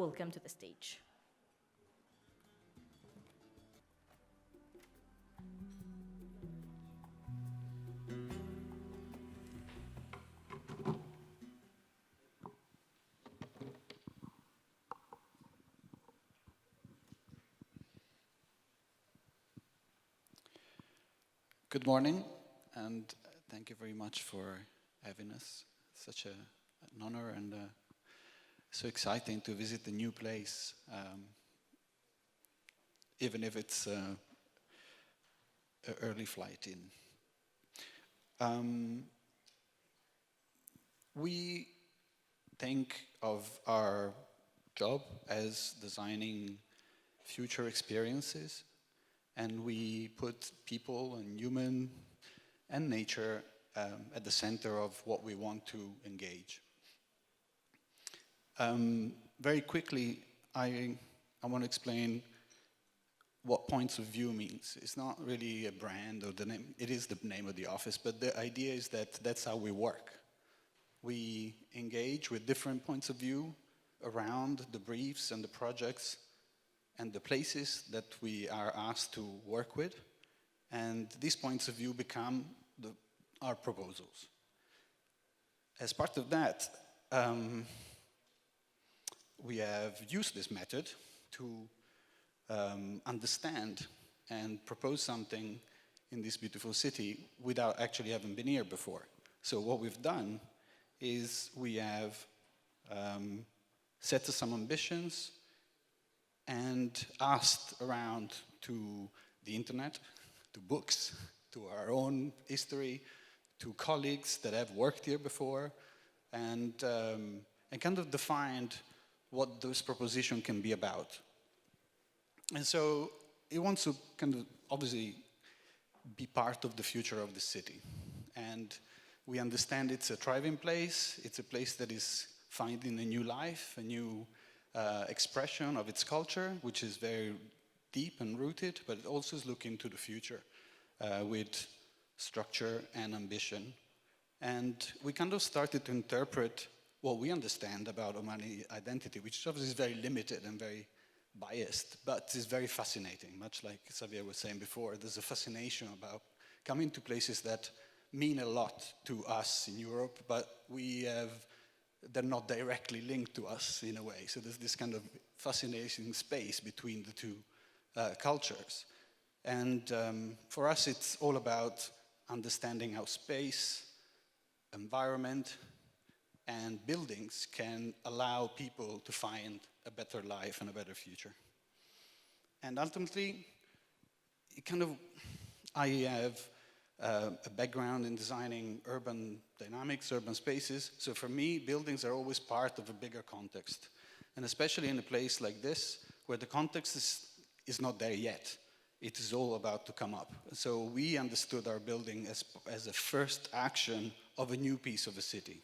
welcome to the stage. Good morning, and thank you very much for having us. It's such an honor and so exciting to visit a new place, even if it's an early flight in. We think of our job as designing future experiences, and we put people and human and nature at the center of what we want to engage. Very quickly, I want to explain what points of view means. It's not really a brand or the name, it is the name of the office, but the idea is that that's how we work. We engage with different points of view around the briefs and the projects and the places that we are asked to work with, and these points of view become our proposals. As part of that, we have used this method to understand and propose something in this beautiful city without actually having been here before. So what we've done is we have set some ambitions and asked around to the internet, to books, to our own history, to colleagues that have worked here before, and kind of defined what this proposition can be about. And so it wants to kind of obviously be part of the future of the city. And we understand it's a thriving place, it's a place that is finding a new life, a new expression of its culture, which is very deep and rooted, but it also is looking to the future with structure and ambition. And we kind of started to interpret what we understand about Omani identity, which obviously is very limited and very biased, but is very fascinating. Much like Xavier was saying before, there's a fascination about coming to places that mean a lot to us in Europe, but they're not directly linked to us in a way. So there's this kind of fascinating space between the two cultures. And for us, it's all about understanding how space, environment, and buildings can allow people to find a better life and a better future. And ultimately, I have a background in designing urban dynamics, urban spaces. So for me, buildings are always part of a bigger context. And especially in a place like this, where the context is not there yet. It is all about to come up. So we understood our building as a first action of a new piece of a city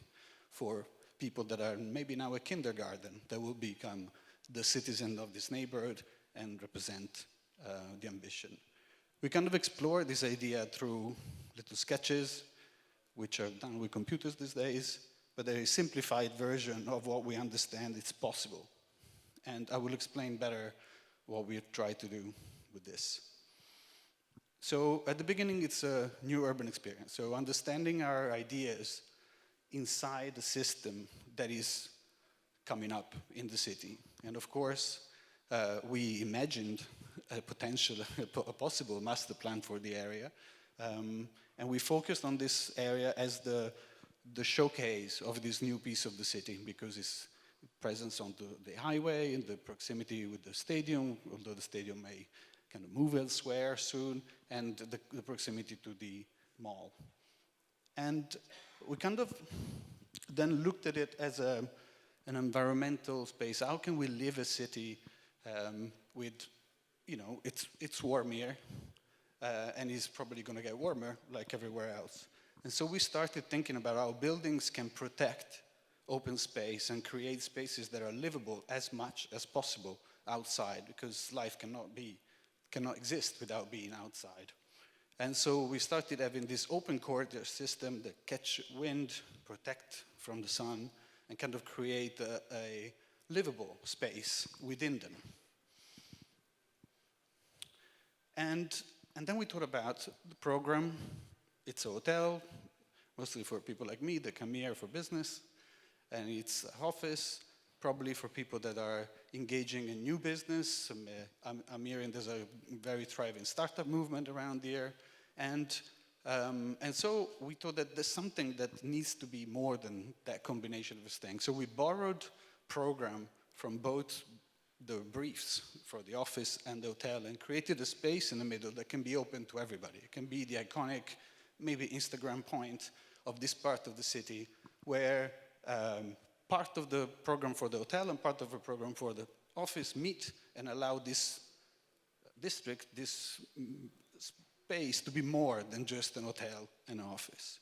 for people that are maybe now a kindergarten that will become the citizen of this neighborhood and represent the ambition. We kind of explore this idea through little sketches, which are done with computers these days, but they're a simplified version of what we understand is possible. And I will explain better what we've tried to do with this. So at the beginning, it's a new urban experience. So understanding our ideas inside a system that is coming up in the city. And of course, we imagined a possible master plan for the area. And we focused on this area as the showcase of this new piece of the city, because its presence on the highway and the proximity with the stadium, although the stadium may kind of move elsewhere soon, and the proximity to the mall. And we kind of then looked at it as an environmental space. How can we live a city with, it's warm here, and it's probably going to get warmer like everywhere else. And so we started thinking about how buildings can protect open space and create spaces that are livable as much as possible outside, because life cannot exist without being outside. And so we started having this open corridor system that catch wind, protect from the sun, and kind of create a livable space within them. And then we thought about the program. It's a hotel, mostly for people like me that come here for business. And it's an office, probably for people that are engaging in new business. I'm hearing there's a very thriving startup movement around here. And so we thought that there's something that needs to be more than that combination of things. So we borrowed program from both the briefs for the office and the hotel and created a space in the middle that can be open to everybody. It can be the iconic, maybe Instagram point of this part of the city where part of the program for the hotel and part of the program for the office meet and allow this district, this space to be more than just an hotel and an office,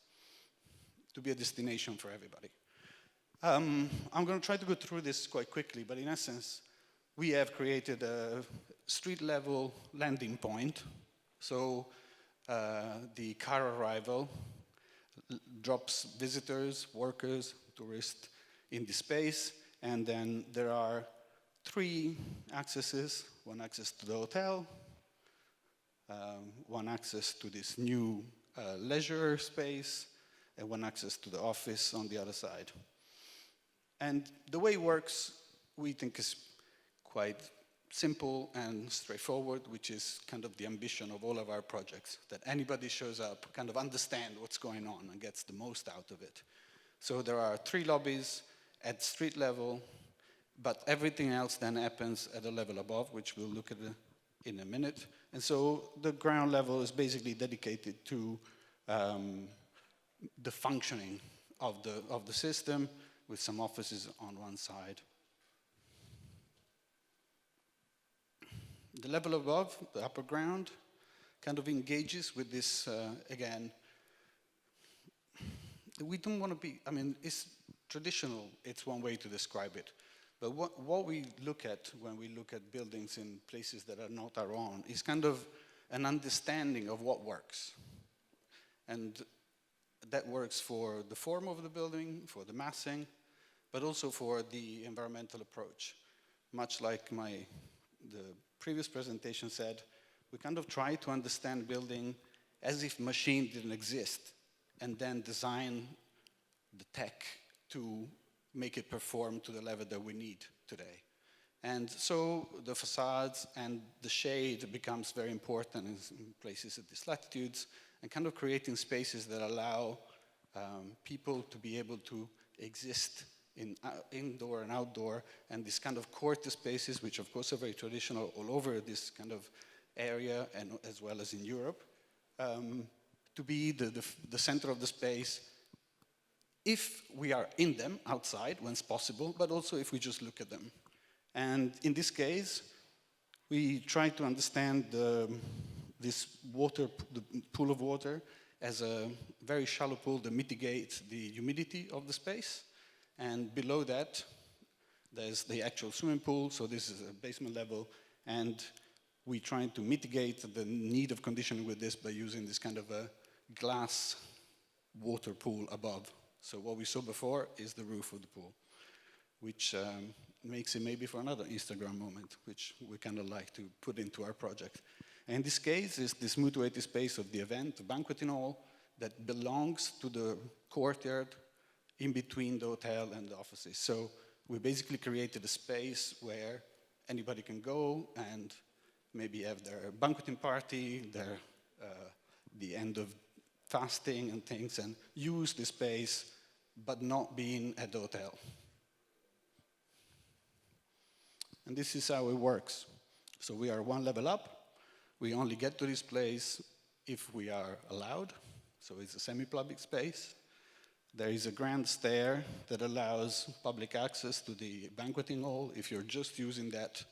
to be a destination for everybody. I'm going to try to go through this quite quickly, but in essence, we have created a street-level landing point. So the car arrival drops visitors, workers, tourists in the space, and then there are 3 accesses: one access to the hotel, one access to this new leisure space, and one access to the office on the other side. And the way it works, we think, is quite simple and straightforward, which is kind of the ambition of all of our projects, that anybody shows up, kind of understand what's going on and gets the most out of it. So there are 3 lobbies at street level, but everything else then happens at a level above, which we'll look at in a minute. And so the ground level is basically dedicated to the functioning of the system, with some offices on one side. The level above, the upper ground, kind of engages with this, again, we don't want to be, I mean, it's traditional, it's one way to describe it. But what we look at when we look at buildings in places that are not our own is kind of an understanding of what works. And that works for the form of the building, for the massing, but also for the environmental approach. Much like the previous presentation said, we kind of try to understand building as if machine didn't exist, and then design the tech to make it perform to the level that we need today. And so the facades and the shade becomes very important in places at these latitudes, and kind of creating spaces that allow people to be able to exist in indoor and outdoor, and this kind of courtyard spaces, which of course are very traditional all over this kind of area, and as well as in Europe, to be the center of the space if we are in them outside when it's possible, but also if we just look at them. And in this case, we try to understand this water, the pool of water, as a very shallow pool that mitigates the humidity of the space. And below that, there's the actual swimming pool, so this is a basement level, and we try to mitigate the need of conditioning with this by using this kind of a glass water pool above. So what we saw before is the roof of the pool, which makes it maybe for another Instagram moment, which we kind of like to put into our project. And in this case, is this mutuated space of the event, the banqueting hall, that belongs to the courtyard in between the hotel and the offices. So we basically created a space where anybody can go and maybe have their banqueting party, their the end of fasting and things, and use the space, but not being at the hotel. And this is how it works. So we are one level up. We only get to this place if we are allowed. So it's a semi-public space. There is a grand stair that allows public access to the banqueting hall if you're just using that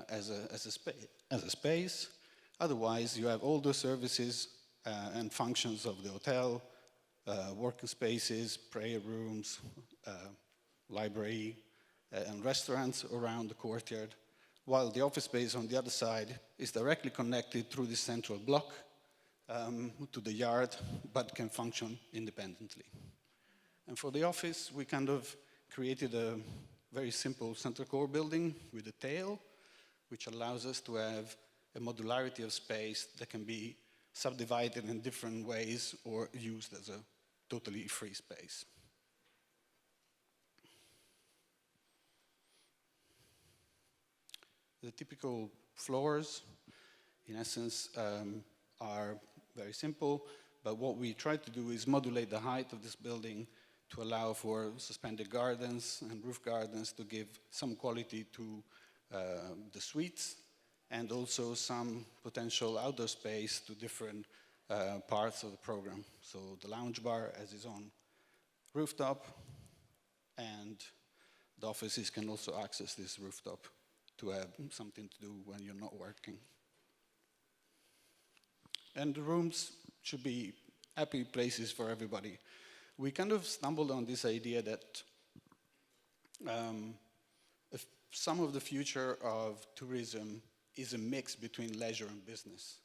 as a space. Otherwise, you have all the services and functions of the hotel, working spaces, prayer rooms, library, and restaurants around the courtyard, while the office space on the other side is directly connected through the central block to the yard, but can function independently. And for the office, we kind of created very simple central core building with a tail, which allows us to have a modularity of space that can be subdivided in different ways or used as a totally free space. The typical floors, in essence, are very simple, but what we try to do is modulate the height of this building to allow for suspended gardens and roof gardens to give some quality to the suites, and also some potential outdoor space to different parts of the program. So the lounge bar as is on rooftop, and the offices can also access this rooftop to have something to do when you're not working. And the rooms should be happy places for everybody. We kind of stumbled on this idea that if some of the future of tourism is a mix between leisure and business.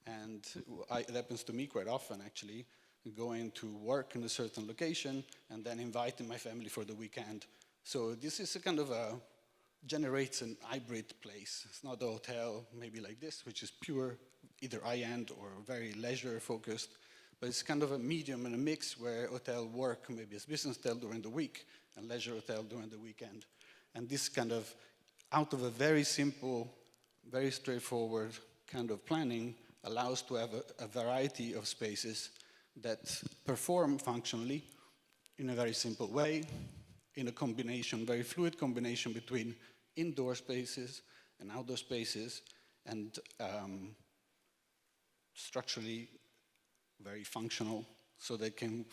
And it happens to me quite often, actually, going to work in a certain location and then inviting my family for the weekend. So this is a kind of a generates an hybrid place. It's not a hotel maybe like this, which is pure either high-end or very leisure-focused, but it's kind of a medium and a mix where hotel work maybe as business hotel during the week and leisure hotel during the weekend. And this kind of, out of a very simple, very straightforward kind of planning, allows to have a variety of spaces that perform functionally in a very simple way, in a combination, very fluid combination between indoor spaces and outdoor spaces, and structurally very functional, so they can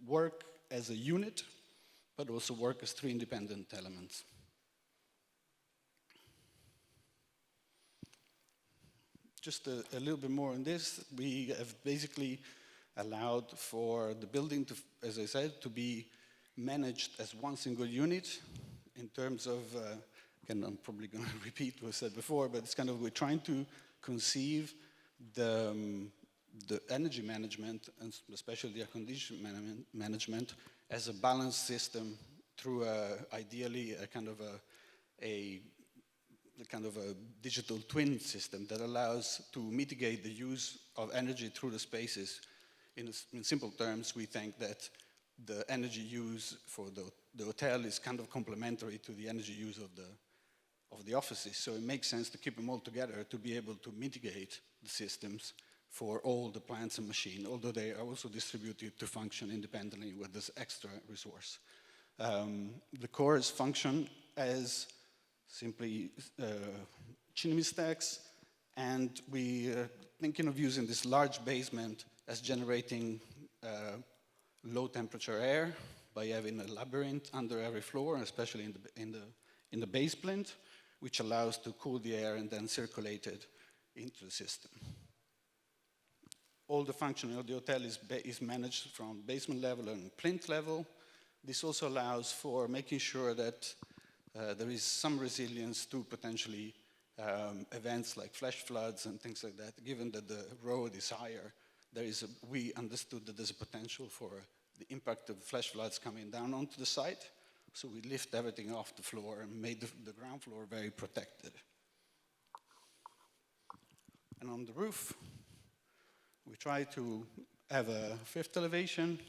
work as a unit, but also work as three independent elements. Just a little bit more on this. We have basically allowed for the building to, as I said, to be managed as one single unit in terms of, again, I'm probably going to repeat what I said before, but it's kind of, we're trying to conceive the energy management, and especially the air conditioning management, as a balanced system through ideally a kind of a digital twin system that allows to mitigate the use of energy through the spaces. In simple terms, we think that the energy use for the hotel is kind of complementary to the energy use of the offices. So it makes sense to keep them all together to be able to mitigate the systems for all the plants and machines, although they are also distributed to function independently with this extra resource. The cores function as simply chimney stacks, and we are thinking of using this large basement as generating low temperature air by having a labyrinth under every floor, especially in the base plinth, which allows to cool the air and then circulate it into the system. All the functioning of the hotel is managed from basement level and plinth level. This also allows for making sure that there is some resilience to potentially events like flash floods and things like that. Given that the road is higher, we understood that there's a potential for the impact of flash floods coming down onto the site. So we lift everything off the floor and made the ground floor very protected. And on the roof, we try to have a fifth elevation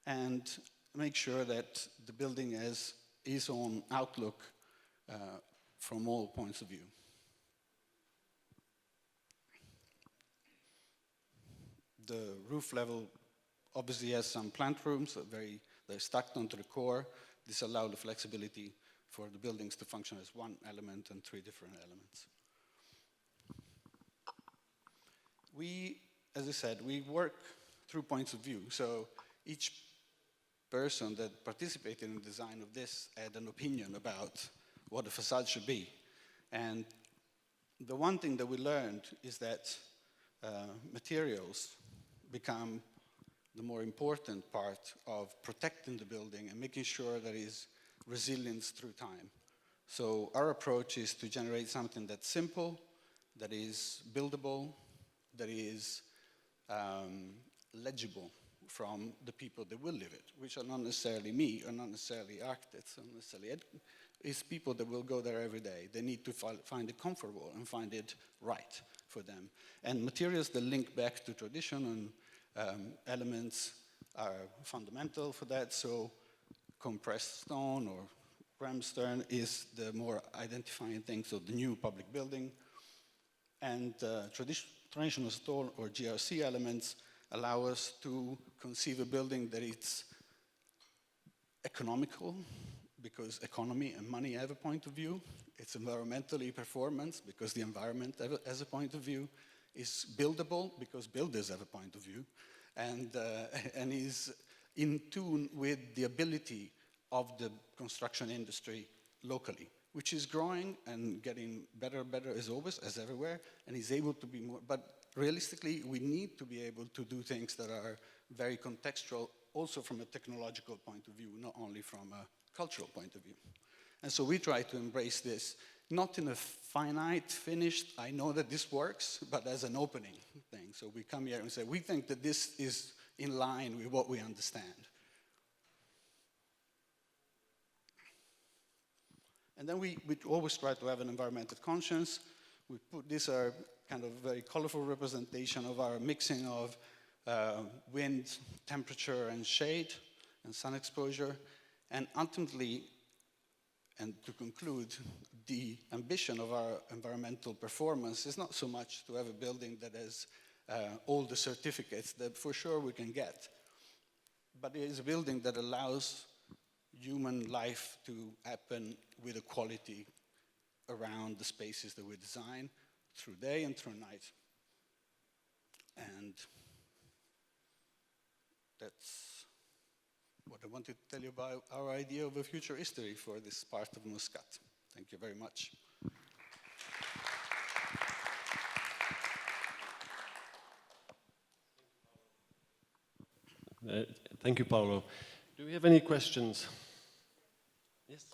and make sure that the building has its own outlook from all points of view. The roof level obviously has some plant rooms, they're stacked onto the core. This allows the flexibility for the buildings to function as one element and three different elements. As I said, we work through points of view. So each person that participated in the design of this had an opinion about what the facade should be. And the one thing that we learned is that materials become the more important part of protecting the building and making sure there is resilience through time. So our approach is to generate something that's simple, that is buildable, that is legible. from the people that will live it, which are not necessarily me, or not necessarily architects, or not necessarily it's people that will go there every day. They need to find it comfortable and find it right for them. And materials that link back to tradition and elements are fundamental for that. So compressed stone or ramstone is the more identifying thing, so the new public building. And traditional stone or GRC elements allow us to conceive a building that it's economical, because economy and money have a point of view. It's environmentally performance, because the environment has a point of view. Is buildable, because builders have a point of view. And is in tune with the ability of the construction industry locally, which is growing and getting better and better as always, as everywhere, and is able to be more, but realistically, we need to be able to do things that are very contextual, also from a technological point of view, not only from a cultural point of view. And so we try to embrace this, not in a finite, finished, I know that this works, but as an opening thing. So we come here and say, we think that this is in line with what we understand. And then we always try to have an environmental conscience. We put these are kind of very colorful representation of our mixing of wind, temperature, and shade, and sun exposure. And ultimately, and to conclude, the ambition of our environmental performance is not so much to have a building that has all the certificates that for sure we can get, but it is a building that allows human life to happen with a quality around the spaces that we design through day and through night. And that's what I wanted to tell you about our idea of a future history for this part of Muscat. Thank you very much. Thank you, Paolo. Do we have any questions? Yes.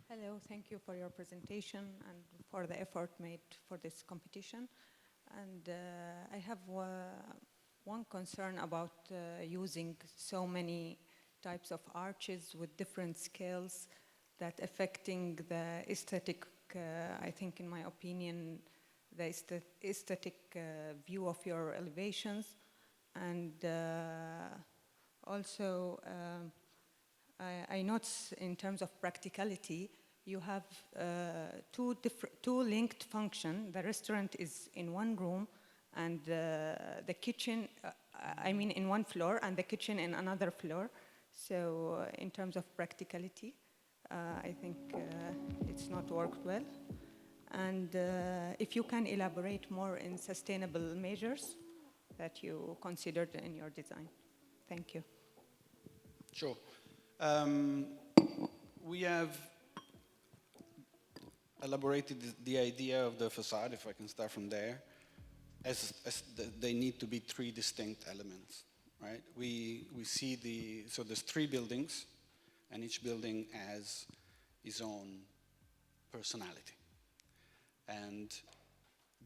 Hello, thank you for your presentation and for the effort made for this competition. And I have one concern about using so many types of arches with different scales that affecting the aesthetic, I think in my opinion, the aesthetic view of your elevations. And also, I notice in terms of practicality, you have two linked functions. The restaurant is in one room, and the kitchen, I mean in one floor, and the kitchen in another floor. So in terms of practicality, I think it's not worked well. And if you can elaborate more in sustainable measures that you considered in your design. Thank you. Sure. We have elaborated the idea of the facade, if I can start from there, as they need to be three distinct elements, right? We see so there's three buildings, and each building has its own personality. And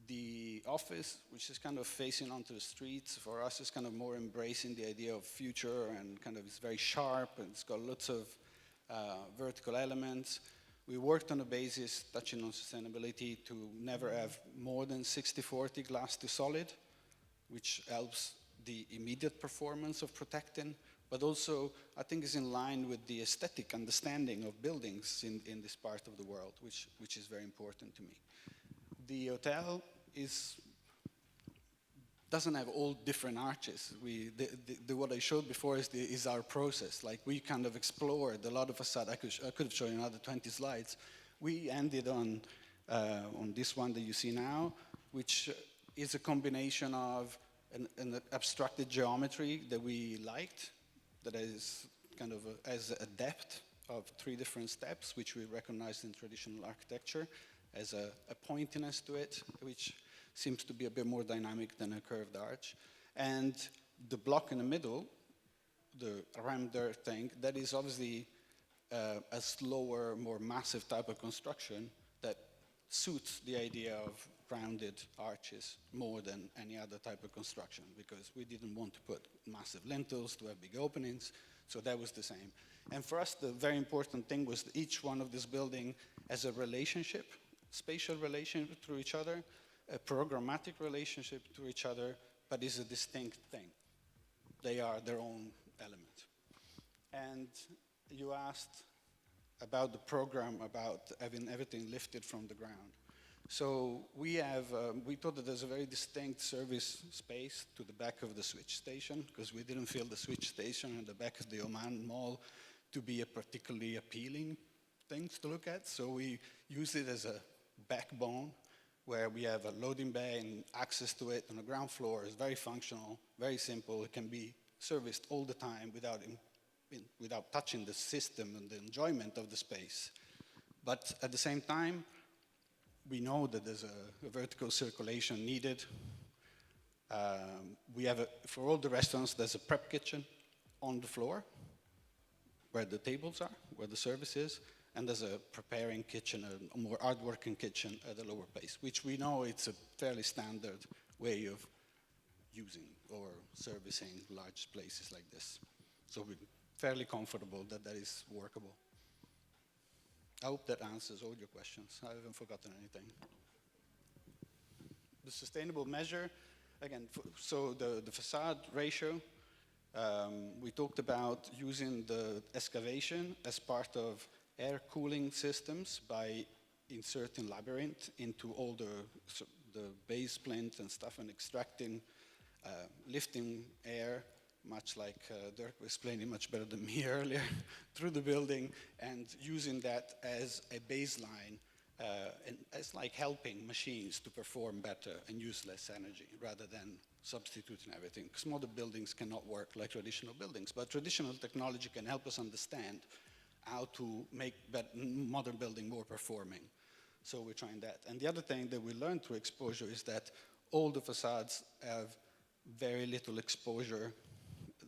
the office, which is kind of facing onto the streets, for us is kind of more embracing the idea of future, and kind of it's very sharp, and it's got lots of vertical elements. We worked on a basis touching on sustainability to never have more than 60-40 glass to solid, which helps the immediate performance of protecting, but also I think is in line with the aesthetic understanding of buildings in this part of the world, which is very important to me. The hotel doesn't have all different arches. What I showed before is our process. Like, we kind of explored a lot of facade. I could have shown you another 20 slides. We ended on this one that you see now, which is a combination of an abstracted geometry that we liked, that is kind of has a depth of 3 different steps, which we recognize in traditional architecture as a pointiness to it, which seems to be a bit more dynamic than a curved arch. And the block in the middle, the rammed dirt thing, that is obviously a slower, more massive type of construction that suits the idea of rounded arches more than any other type of construction, because we didn't want to put massive lintels to have big openings, so that was the same. And for us, the very important thing was that each one of this building has a relationship, spatial relationship to each other, a programmatic relationship to each other, but is a distinct thing. They are their own element. And you asked about the program, about having everything lifted from the ground. So we thought that there's a very distinct service space to the back of the switch station, because we didn't feel the switch station in the back of the Oman Mall to be a particularly appealing thing to look at. So we used it as a backbone, where we have a loading bay and access to it on the ground floor. It's very functional, very simple. It can be serviced all the time without touching the system and the enjoyment of the space. But at the same time, we know that there's a vertical circulation needed. For all the restaurants, there's a prep kitchen on the floor where the tables are, where the service is, and there's a preparing kitchen, a more hard-working kitchen at a lower place, which we know it's a fairly standard way of using or servicing large places like this. So we're fairly comfortable that that is workable. I hope that answers all your questions. I haven't forgotten anything. The sustainable measure, again, so the facade ratio, we talked about using the excavation as part of air cooling systems by inserting labyrinth into all the base plinth and stuff and extracting, lifting air, much like Dirk was explaining much better than me earlier, through the building, and using that as a baseline, and as like helping machines to perform better and use less energy rather than substituting everything. Because modern buildings cannot work like traditional buildings, but traditional technology can help us understand how to make modern building more performing. So we're trying that. And the other thing that we learned through exposure is that all the facades have very little exposure,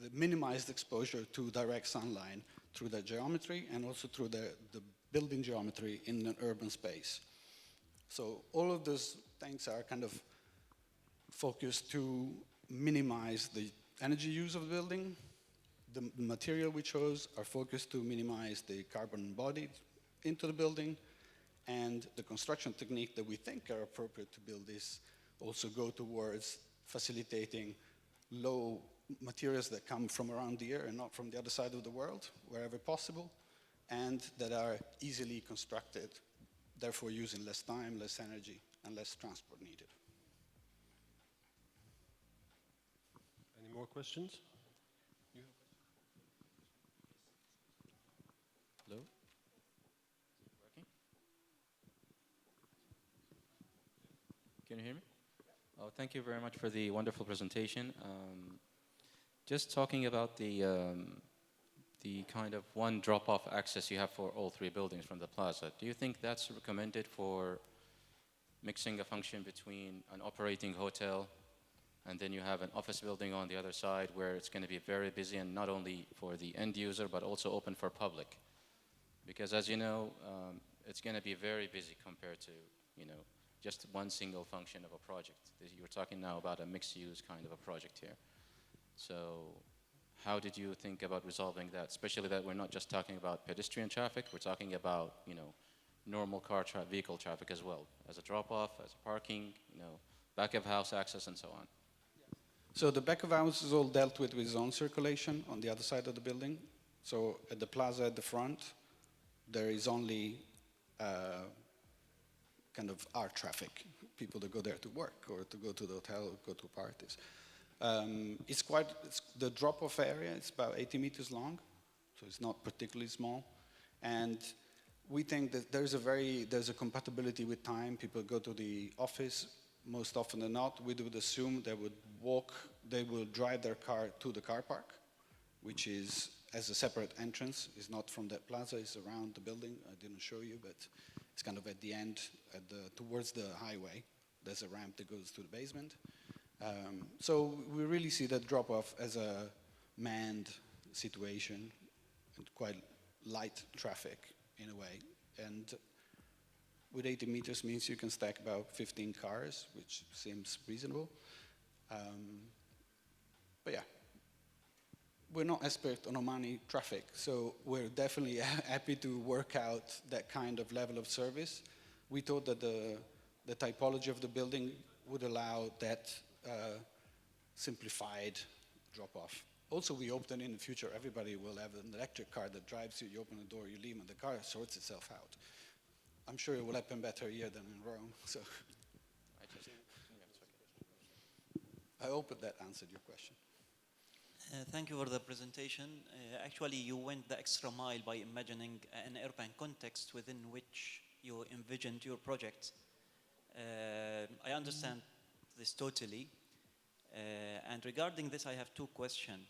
the minimized exposure to direct sunlight through the geometry and also through the building geometry in an urban space. So all of those things are kind of focused to minimize the energy use of the building. The material we chose are focused to minimize the carbon embodied into the building, and the construction technique that we think are appropriate to build this also go towards facilitating low materials that come from around here and not from the other side of the world, wherever possible, and that are easily constructed, therefore using less time, less energy, and less transport needed. Any more questions? Hello? Working? Can you hear me? Oh, thank you very much for the wonderful presentation. Just talking about the kind of one drop-off access you have for all three buildings from the plaza, do you think that's recommended for mixing a function between an operating hotel and then you have an office building on the other side where it's going to be very busy and not only for the end user but also open for public? Because as you know, it's going to be very busy compared to, just one single function of a project. You're talking now about a mixed-use kind of a project here. So how did you think about resolving that, especially that we're not just talking about pedestrian traffic, we're talking about, normal vehicle traffic as well, as a drop-off, as a parking, back of house access and so on. So the back of house is all dealt with zone circulation on the other side of the building. So at the plaza at the front, there is only kind of our traffic, people that go there to work or to go to the hotel or go to parties. The drop-off area is about 80 meters long, so it's not particularly small. And we think that there's a compatibility with time. People go to the office most often than not. We would assume they will drive their car to the car park, which is as a separate entrance. It's not from that plaza, it's around the building. I didn't show you, but it's kind of at the end, towards the highway. There's a ramp that goes to the basement. So we really see that drop-off as a manned situation and quite light traffic in a way. And with 80 meters means you can stack about 15 cars, which seems reasonable. But yeah, we're not expert on Omani traffic, so we're definitely happy to work out that kind of level of service. We thought that the typology of the building would allow that simplified drop-off. Also, we hope that in the future everybody will have an electric car that drives you, you open the door, you leave, and the car sorts itself out. I'm sure it will happen better here than in Rome, so. I hope that answered your question. Thank you for the presentation. Actually, you went the extra mile by imagining an urban context within which you envisioned your project. I understand this totally. And regarding this, I have two questions.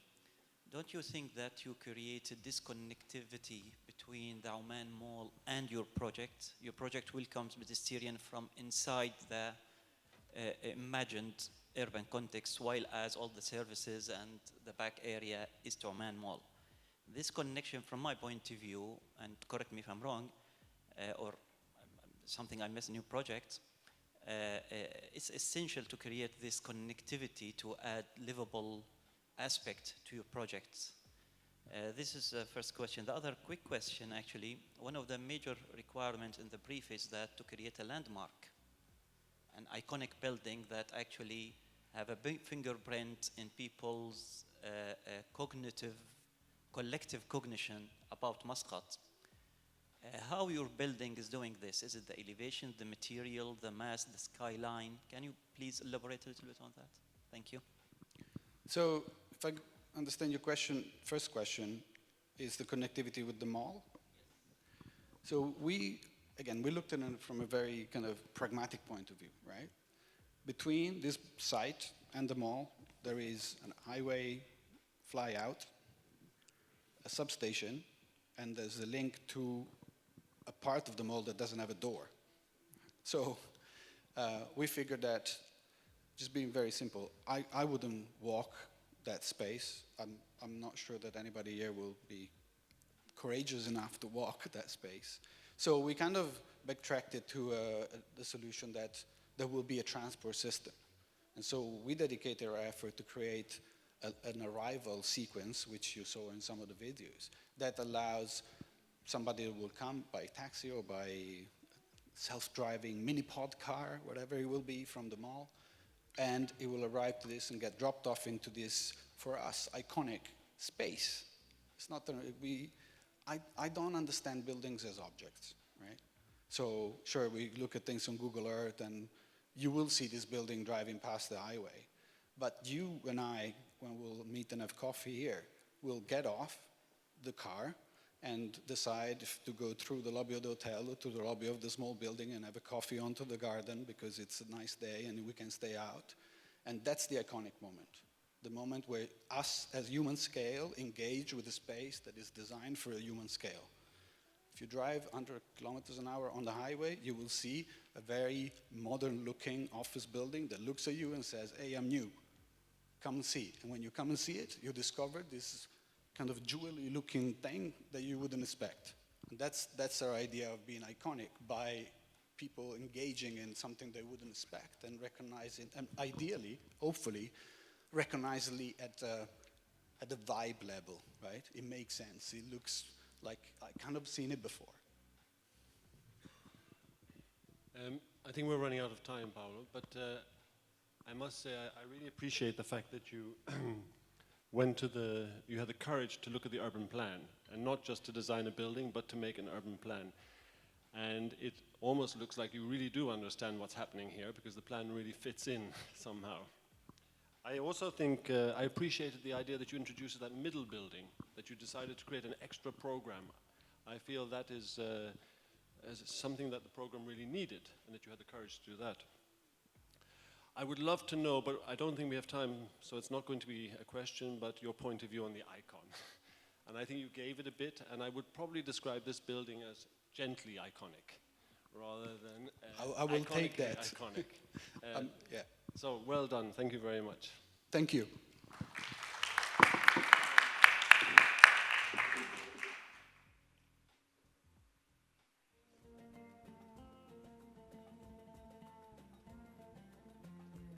Don't you think that you created disconnectivity between the Oman Mall and your project? Your project welcomes pedestrians from inside the imagined urban context, while as all the services and the back area is to Oman Mall. This connection, from my point of view, and correct me if I'm wrong, or something I missed in your project, it's essential to create this connectivity to add livable aspect to your projects. This is the first question. The other quick question, actually, one of the major requirements in the brief is that to create a landmark, an iconic building that actually have a big fingerprint in people's collective cognition about Muscat. How your building is doing this? Is it the elevation, the material, the mass, the skyline? Can you please elaborate a little bit on that? Thank you. So, if I understand your question, first question is the connectivity with the mall. So we looked at it from a very kind of pragmatic point of view, right? Between this site and the mall, there is an highway fly out, a substation, and there's a link to a part of the mall that doesn't have a door. So we figured that, just being very simple, I wouldn't walk that space. I'm not sure that anybody here will be courageous enough to walk that space. So we kind of backtracked it to the solution that there will be a transport system. And so we dedicated our effort to create an arrival sequence, which you saw in some of the videos, that allows somebody who will come by taxi or by self-driving mini-pod car, whatever it will be, from the mall, and it will arrive to this and get dropped off into this, for us, iconic space. It's not that I don't understand buildings as objects, right? So sure, we look at things on Google Earth and you will see this building driving past the highway. But you and I, when we'll meet and have coffee here, will get off the car and decide if to go through the lobby of the hotel or to the lobby of the small building and have a coffee onto the garden because it's a nice day and we can stay out. And that's the iconic moment. The moment where us as human scale engage with a space that is designed for a human scale. If you drive 100 kilometers an hour on the highway, you will see a very modern looking office building that looks at you and says, hey, I'm new, come and see. And when you come and see it, you discover this kind of jewelry looking thing that you wouldn't expect. And that's our idea of being iconic, by people engaging in something they wouldn't expect and recognizing, and ideally, hopefully, recognizably at the vibe level, right? It makes sense. It looks like I kind of seen it before. I think we're running out of time, Paolo, but I must say I really appreciate the fact that you you had the courage to look at the urban plan, and not just to design a building, but to make an urban plan. And it almost looks like you really do understand what's happening here, because the plan really fits in somehow. I also think I appreciated the idea that you introduced that middle building, that you decided to create an extra program. I feel that is something that the program really needed, and that you had the courage to do that. I would love to know, but I don't think we have time, so it's not going to be a question, but your point of view on the icon. And I think you gave it a bit, and I would probably describe this building as gently iconic, rather than I will take that. Iconic. Yeah. So well done. Thank you very much. Thank you.